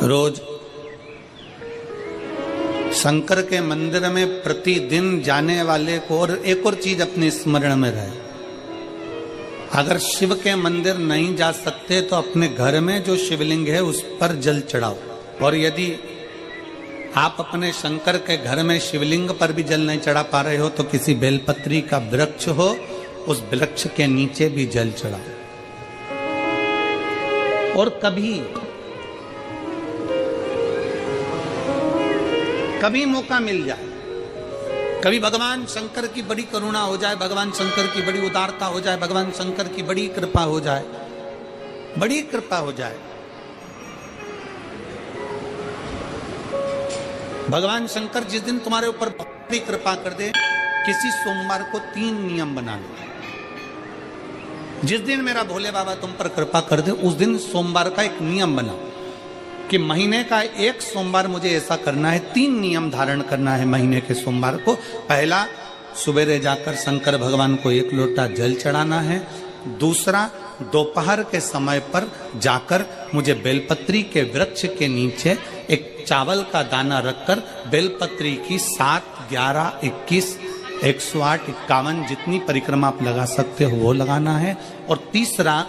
रोज शंकर के मंदिर में प्रतिदिन जाने वाले को, और एक और चीज अपने स्मरण में रहे, अगर शिव के मंदिर नहीं जा सकते तो अपने घर में जो शिवलिंग है उस पर जल चढ़ाओ। और यदि आप अपने शंकर के घर में शिवलिंग पर भी जल नहीं चढ़ा पा रहे हो तो किसी बेलपत्री का वृक्ष हो, उस वृक्ष के नीचे भी जल चढ़ाओ। और कभी मौका मिल जाए, कभी भगवान शंकर की बड़ी करुणा हो जाए, भगवान शंकर की बड़ी उदारता हो जाए, भगवान शंकर की बड़ी कृपा हो जाए, बड़ी कृपा हो जाए, भगवान शंकर जिस दिन तुम्हारे ऊपर बड़ी कृपा कर दे, किसी सोमवार को 3 नियम बना लो। जिस दिन मेरा भोले बाबा तुम पर कृपा कर दे उस दिन सोमवार का एक नियम बनाओ कि महीने का एक सोमवार मुझे ऐसा करना है, 3 नियम धारण करना है महीने के सोमवार को। पहला, सुबेरे जाकर शंकर भगवान को 1 लोटा जल चढ़ाना है। दूसरा, दोपहर के समय पर जाकर मुझे बेलपत्री के वृक्ष के नीचे एक चावल का दाना रखकर बेलपत्री की 7, 11, 21, 108, 51 जितनी परिक्रमा आप लगा सकते हो वो लगाना है। और तीसरा,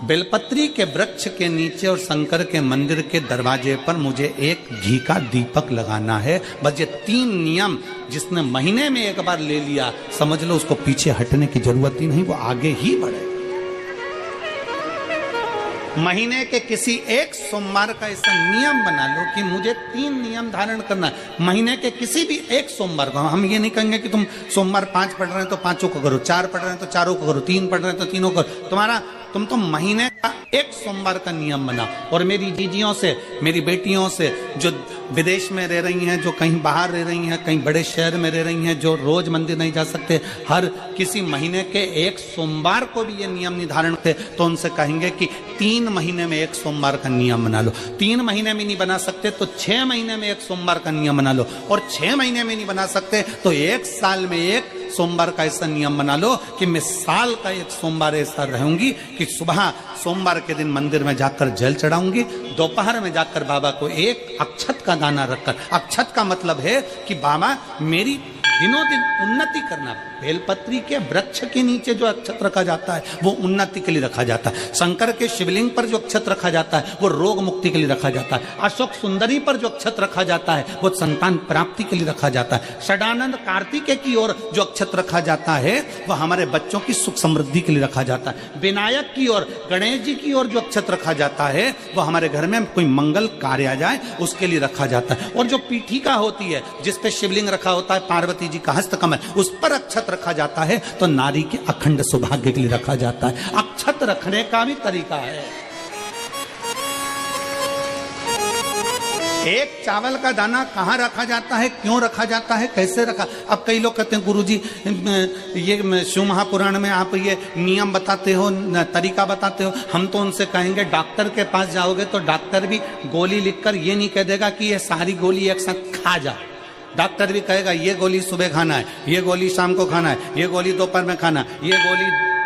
बेलपत्री के वृक्ष के नीचे और शंकर के मंदिर के दरवाजे पर मुझे एक घी का दीपक लगाना है। बस ये 3 नियम जिसने महीने में एक बार ले लिया, समझ लो उसको पीछे हटने की जरूरत ही नहीं, वो आगे ही बढ़े। महीने के किसी एक सोमवार का ऐसा नियम बना लो कि मुझे 3 नियम धारण करना है महीने के किसी भी एक सोमवार को। हम ये नहीं कहेंगे कि तुम सोमवार 5 पढ़ रहे हैं तो 5 को करो, 4 पढ़ रहे हैं तो 4 को करो, 3 पढ़ रहे हैं तो 3 को करो। तुम तो महीने का एक सोमवार का नियम बना। और मेरी जीजियों से, मेरी बेटियों से जो विदेश में रह रही हैं, जो कहीं बाहर रह रही हैं, कहीं बड़े शहर में रह रही हैं, जो रोज मंदिर नहीं जा सकते, हर किसी महीने के एक सोमवार को भी ये नियम निर्धारण थे, तो उनसे कहेंगे कि 3 महीने में एक सोमवार का नियम बना लो। 3 महीने में नहीं बना सकते तो 6 महीने में एक सोमवार का नियम बना लो। और 6 महीने में नहीं बना सकते तो 1 साल में एक सोमवार का ऐसा नियम बना लो कि मैं साल का एक सोमवार ऐसा रहूंगी कि सुबह सोमवार के दिन मंदिर में जाकर जल चढ़ाऊंगी, दोपहर में जाकर बाबा को एक अक्षत का दाना रखकर, अक्षत का मतलब है कि बाबा मेरी दिनों दिन उन्नति करना। बेलपत्री के वृक्ष के नीचे जो अक्षत रखा जाता है वो उन्नति के लिए रखा जाता है। शंकर के शिवलिंग पर जो अक्षत रखा जाता है वो रोग मुक्ति के लिए रखा जाता है। अशोक सुंदरी पर जो अक्षत रखा जाता है वो संतान प्राप्ति के लिए रखा जाता है। षडानंद कार्तिकेय की ओर जो अक्षत रखा जाता है वो हमारे बच्चों की सुख समृद्धि के लिए रखा जाता है। विनायक की ओर, गणेश जी की ओर जो अक्षत रखा जाता है वो हमारे घर में कोई मंगल कार्य आ जाए उसके लिए रखा जाता है। और जो पीठिका होती है जिसपे शिवलिंग रखा होता है, पार्वती जी का हस्तकमल, उस पर अक्षत रखा जाता है तो नारी के अखंड सौभाग्य के लिए रखा जाता है। अक्षत रखने का भी तरीका है। एक चावल का दाना कहाँ रखा जाता है, क्यों रखा जाता है, कैसे रखा। अब कई लोग कहते हैं गुरुजी ये शिव महापुराण में आप ये नियम बताते हो, तरीका बताते हो। हम तो उनसे कहेंगे डॉक्टर के पास जाओगे तो डॉक्टर भी गोली लिखकर ये नहीं कह देगा कि ये सारी गोली एक साथ खा जा। डॉक्टर भी कहेगा ये गोली सुबह खाना है, ये गोली शाम को खाना है, ये गोली दोपहर में खाना, ये गोली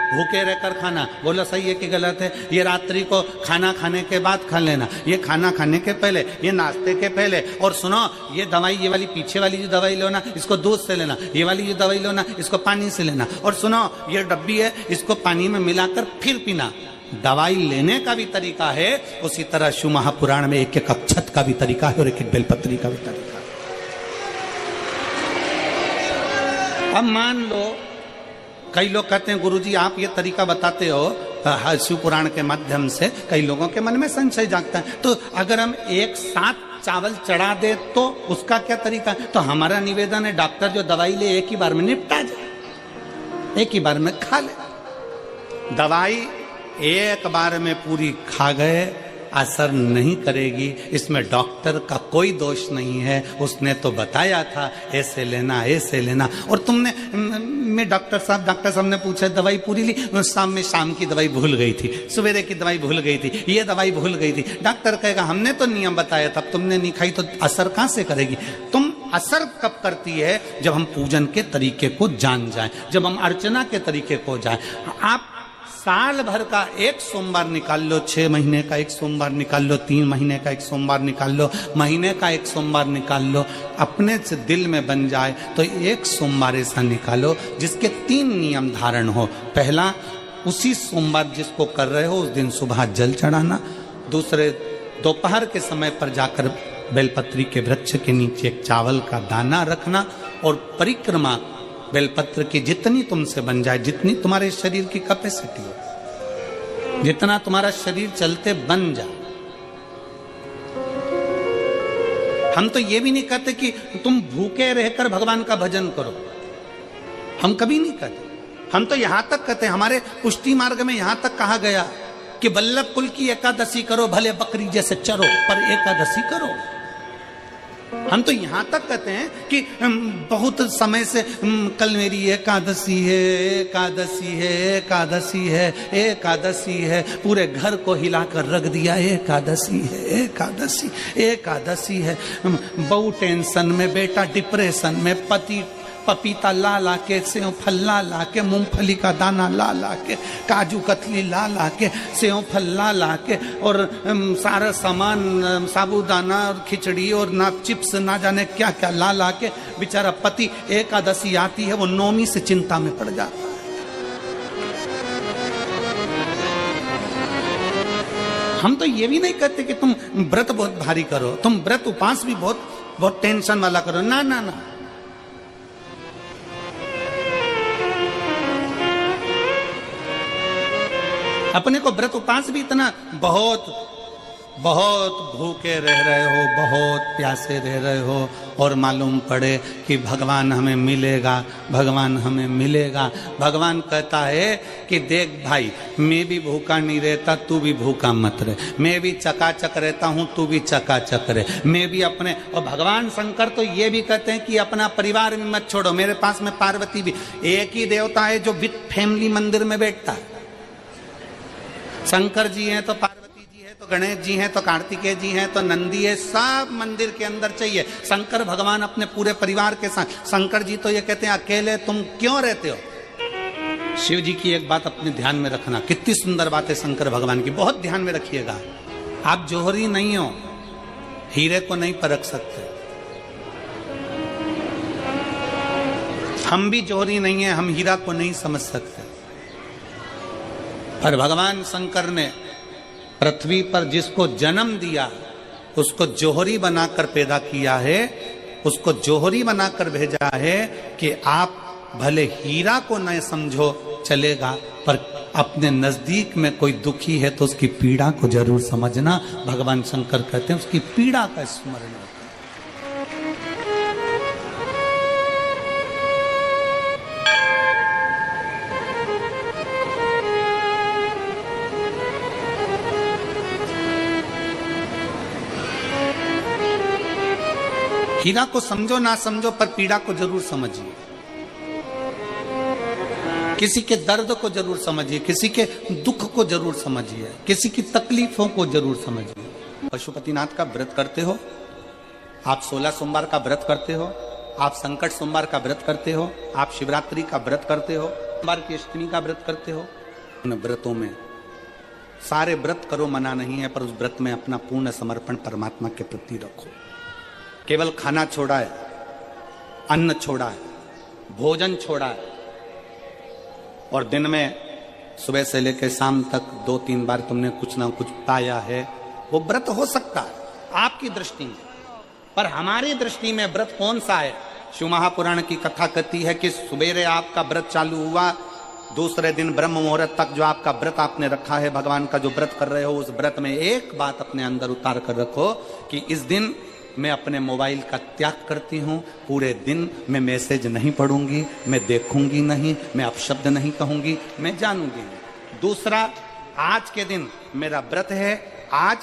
भूखे रहकर खाना। बोला सही है कि गलत है? ये रात्रि को खाना खाने के बाद खा लेना, ये खाना खाने के पहले, ये नाश्ते के पहले। और सुनो, ये दवाई, ये वाली पीछे वाली जो दवाई लो ना इसको दूध से लेना, ये वाली जो दवाई लो ना इसको पानी से लेना। और सुनो, ये डब्बी है इसको पानी में मिलाकर फिर पीना। दवाई लेने का भी तरीका है, उसी तरह शिव महापुराण में एक एक अक्षत का भी तरीका है और एक एक बेलपत्री का भी तरीका है। अब मान लो कई लोग कहते हैं गुरुजी आप ये तरीका बताते हो शिव पुराण के माध्यम से, कई लोगों के मन में संशय जागता है, तो अगर हम एक साथ चावल चढ़ा दे तो उसका क्या तरीका है? तो हमारा निवेदन है डॉक्टर जो दवाई ले एक ही बार में निपटा जाए, एक ही बार में खा ले। दवाई एक बार में पूरी खा गए असर नहीं करेगी, इसमें डॉक्टर का कोई दोष नहीं है। उसने तो बताया था ऐसे लेना, ऐसे लेना। और तुमने मैं डॉक्टर साहब ने पूछा दवाई पूरी ली, शाम की दवाई भूल गई थी, सवेरे की दवाई भूल गई थी, ये दवाई भूल गई थी। डॉक्टर कहेगा हमने तो नियम बताया था, तुमने नहीं खाई तो असर कहां से करेगी? तुम असर कब करती है? जब हम पूजन के तरीके को जान जाएं, जब हम अर्चना के तरीके को जाएं। आप साल भर का एक सोमवार निकाल लो, 6 महीने का एक सोमवार निकाल लो, 3 महीने का एक सोमवार निकाल लो, महीने का एक सोमवार निकाल लो, अपने से दिल में बन जाए तो एक सोमवार ऐसा निकालो जिसके 3 नियम धारण हो। पहला, उसी सोमवार जिसको कर रहे हो उस दिन सुबह जल चढ़ाना। दूसरे, दोपहर के समय पर जाकर बेलपत्री के वृक्ष के नीचे एक चावल का दाना रखना और परिक्रमा बेलपत्र की जितनी तुमसे बन जाए, जितनी तुम्हारे शरीर की कैपेसिटी हो, जितना तुम्हारा शरीर चलते बन जाए। हम तो ये भी नहीं कहते कि तुम भूखे रहकर भगवान का भजन करो, हम कभी नहीं कहते। हम तो यहां तक कहते हैं, हमारे पुष्टि मार्ग में यहां तक कहा गया कि वल्लभ कुल की एकादशी करो, भले बकरी जैसे चरो पर एकादशी करो। हम तो यहां तक कहते हैं कि बहुत समय से कल मेरी एकादशी है, एकादशी है, एकादशी है, एकादशी है, पूरे घर को हिलाकर रख दिया, एकादशी है, एकादशी, एकादशी है। बहू टेंशन में, बेटा डिप्रेशन में, पति पपीता ला ला के, सेव फल ला ला के, मूंगफली का दाना ला ला के, काजू कतली ला ला के, सेव फल ला ला के, और सारा सामान, साबूदाना और खिचड़ी और ना चिप्स ना जाने क्या क्या ला ला के, बेचारा पति एकादशी आती है वो नौमी से चिंता में पड़ जाता है। हम तो ये भी नहीं कहते कि तुम व्रत बहुत भारी करो, तुम व्रत उपास भी बहुत टेंशन वाला करो, ना ना ना। अपने को व्रत उपास भी इतना बहुत भूखे रह रहे हो, बहुत प्यासे रह रहे हो और मालूम पड़े कि भगवान हमें मिलेगा, भगवान हमें मिलेगा। भगवान कहता है कि देख भाई, मैं भी भूखा नहीं रहता, तू भी भूखा मत रहे, मैं भी चकाचक रहता हूं, तू भी चकाचक रहे, मैं भी अपने। और भगवान शंकर तो ये भी कहते हैं कि अपना परिवार भी मत छोड़ो। मेरे पास में पार्वती भी, एक ही देवता है जो विद फैमिली मंदिर में बैठता है। शंकर जी हैं तो पार्वती जी है, तो गणेश जी हैं, तो कार्तिकेय जी हैं, तो नंदी है, सब मंदिर के अंदर चाहिए। शंकर भगवान अपने पूरे परिवार के साथ। शंकर जी तो ये कहते हैं अकेले तुम क्यों रहते हो। शिव जी की एक बात अपने ध्यान में रखना, कितनी सुंदर बात है शंकर भगवान की, बहुत ध्यान में रखिएगा। आप जौहरी नहीं हो, हीरे को नहीं परख सकते। हम भी जौहरी नहीं है, हम हीरा को नहीं समझ सकते। पर भगवान शंकर ने पृथ्वी पर जिसको जन्म दिया उसको जौहरी बनाकर पैदा किया है, उसको जौहरी बनाकर भेजा है कि आप भले हीरा को न समझो चलेगा, पर अपने नजदीक में कोई दुखी है तो उसकी पीड़ा को जरूर समझना। भगवान शंकर कहते हैं उसकी पीड़ा का स्मरण। हीरा को समझो ना समझो पर पीड़ा को जरूर समझिए, किसी के दर्द को जरूर समझिए, किसी के दुख को जरूर समझिए, किसी की तकलीफों को जरूर समझिए। पशुपतिनाथ का व्रत करते हो आप, 16 सोमवार का व्रत करते हो आप, संकट सोमवार का व्रत करते हो आप, शिवरात्रि का व्रत करते हो, सोमवार की अष्टमी का व्रत करते हो। उन व्रतों में सारे व्रत करो, मना नहीं है, पर उस व्रत में अपना पूर्ण समर्पण परमात्मा के प्रति रखो। केवल खाना छोड़ा है, अन्न छोड़ा है, भोजन छोड़ा है, और दिन में सुबह से लेकर शाम तक 2-3 बार तुमने कुछ ना कुछ पाया है, वो व्रत हो सकता है आपकी दृष्टि में, पर हमारी दृष्टि में व्रत कौन सा है। शिव महापुराण की कथा कहती है कि सुबेरे आपका व्रत चालू हुआ, दूसरे दिन ब्रह्म मुहूर्त तक जो आपका व्रत आपने रखा है, भगवान का जो व्रत कर रहे हो, उस व्रत में एक बात अपने अंदर उतार कर रखो कि इस दिन मैं अपने मोबाइल का त्याग करती हूँ, पूरे दिन मैं मैसेज नहीं पढ़ूंगी, मैं देखूंगी नहीं, मैं अपशब्द नहीं कहूंगी, मैं जानूंगी नहीं। दूसरा, आज के दिन मेरा व्रत है, आज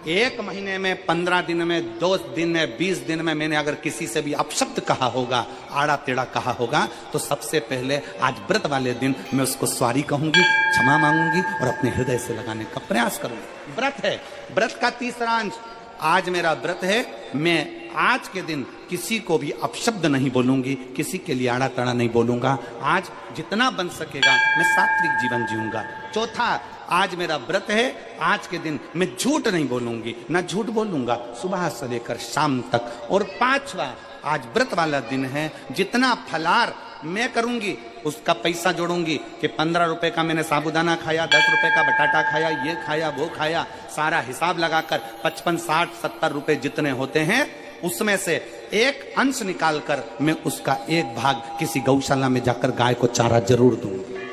1 महीने में, 15 दिन में, 2 दिन में, 20 दिन में मैंने अगर किसी से भी अपशब्द कहा होगा, आड़ा टेढ़ा कहा होगा, तो सबसे पहले आज व्रत वाले दिन मैं उसको सॉरी कहूंगी, क्षमा मांगूंगी और अपने हृदय से लगाने का प्रयास करूंगी। व्रत है। व्रत का तीसरा अंश आज मेरा व्रत है, मैं आज के दिन किसी को भी अपशब्द नहीं बोलूंगी, किसी के लिए आड़ा तड़ा नहीं बोलूंगा। आज जितना बन सकेगा मैं सात्विक जीवन जीऊंगा। चौथा, आज मेरा व्रत है, आज के दिन मैं झूठ नहीं बोलूंगी, ना झूठ बोलूंगा सुबह से लेकर शाम तक। और पांचवा, आज व्रत वाला दिन है, जितना फलार मैं करूंगी उसका पैसा जोड़ूंगी कि 15 रुपए का मैंने साबुदाना खाया, 10 रुपए का बटाटा खाया, ये खाया वो खाया, सारा हिसाब लगाकर 55, 60, 70 रुपए जितने होते हैं उसमें से एक अंश निकालकर मैं उसका एक भाग किसी गौशाला में जाकर गाय को चारा जरूर दूंगी।